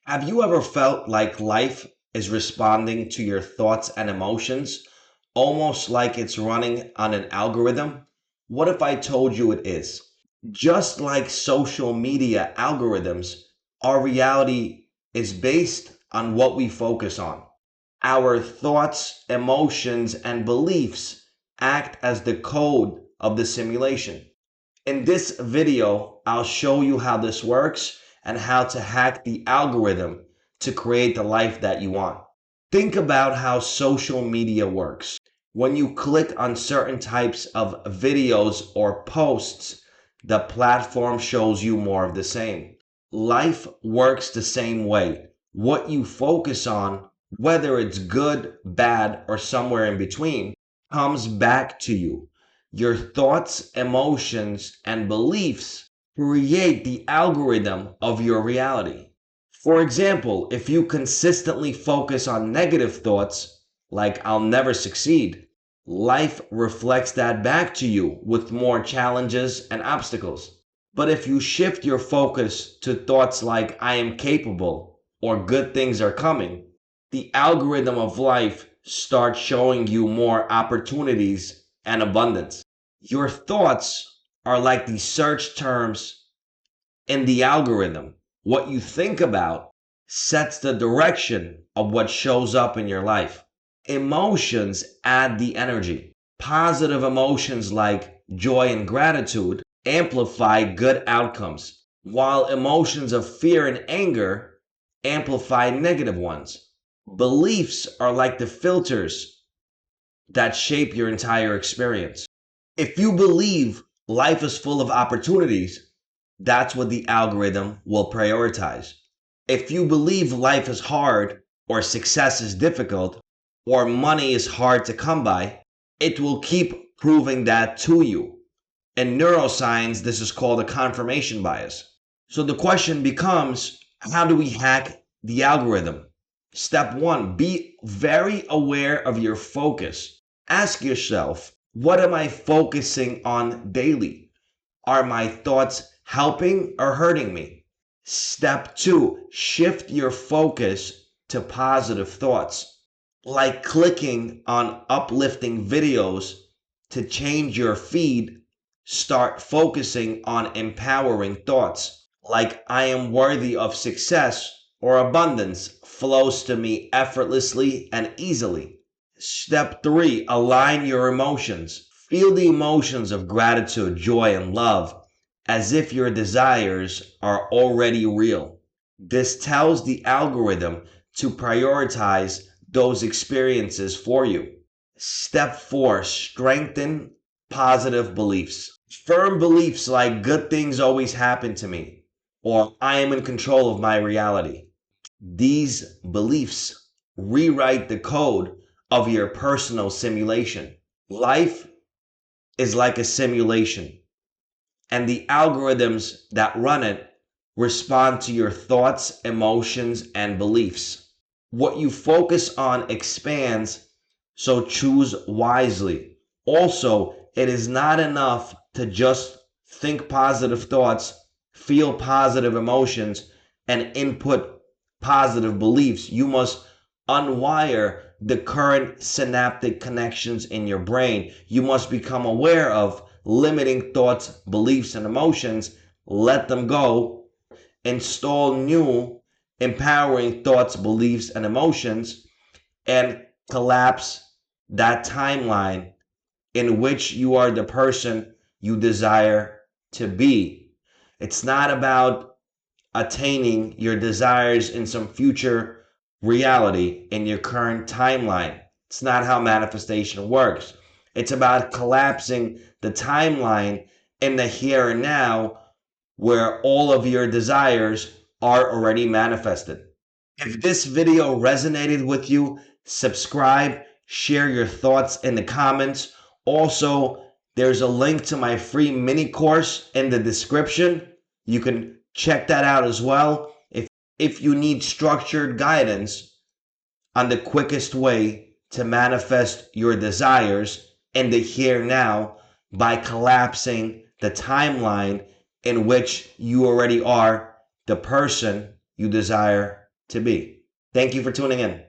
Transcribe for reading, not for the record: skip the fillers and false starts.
Have you ever felt like life is responding to your thoughts and emotions, almost like it's running on an algorithm? What if I told you it is? Just like social media algorithms, our reality is based on what we focus on. Our thoughts, emotions, and beliefs act as the code of the simulation. In this video, I'll show you how this works and how to hack the algorithm to create the life that you want. Think about how social media works. When you click on certain types of videos or posts, the platform shows you more of the same. Life works the same way. What you focus on, whether it's good, bad, or somewhere in between, comes back to you. Your thoughts, emotions, and beliefs create the algorithm of your reality. For example, if you consistently focus on negative thoughts, like I'll never succeed, life reflects that back to you with more challenges and obstacles. But if you shift your focus to thoughts like I am capable or good things are coming, the algorithm of life starts showing you more opportunities and abundance. Your thoughts are like the search terms in the algorithm. What you think about sets the direction of what shows up in your life. Emotions add the energy. Positive emotions like joy and gratitude amplify good outcomes, while emotions of fear and anger amplify negative ones. Beliefs are like the filters that shape your entire experience. If you believe life is full of opportunities, that's what the algorithm will prioritize. If you believe life is hard, or success is difficult, or money is hard to come by, it will keep proving that to you. In neuroscience, this is called a confirmation bias. So the question becomes, how do we hack the algorithm? Step one, be very aware of your focus. Ask yourself, what am I focusing on daily? Are my thoughts helping or hurting me? Step two, shift your focus to positive thoughts, like clicking on uplifting videos to change your feed. Start focusing on empowering thoughts, like I am worthy of success or abundance flows to me effortlessly and easily. Step three, align your emotions. Feel the emotions of gratitude, joy, and love as if your desires are already real. This tells the algorithm to prioritize those experiences for you. Step four, strengthen positive beliefs. Firm beliefs like good things always happen to me or I am in control of my reality. These beliefs rewrite the code of your personal simulation. Life is like a simulation, and the algorithms that run it respond to your thoughts, emotions, and beliefs. What you focus on expands, so choose wisely. Also, it is not enough to just think positive thoughts, feel positive emotions, and input positive beliefs. You must unwire the current synaptic connections in your brain. You must become aware of limiting thoughts, beliefs, and emotions. Let them go. Install new empowering thoughts, beliefs, and emotions, and collapse that timeline in which you are the person you desire to be. It's not about attaining your desires in some future reality in your current timeline. It's not how manifestation works. It's about collapsing the timeline in the here and now where all of your desires are already manifested. If this video resonated with you, subscribe, share your thoughts in the comments. Also, there's a link to my free mini course in the description. You can check that out as well if you need structured guidance on the quickest way to manifest your desires in the here now by collapsing the timeline in which you already are the person you desire to be. Thank you for tuning in.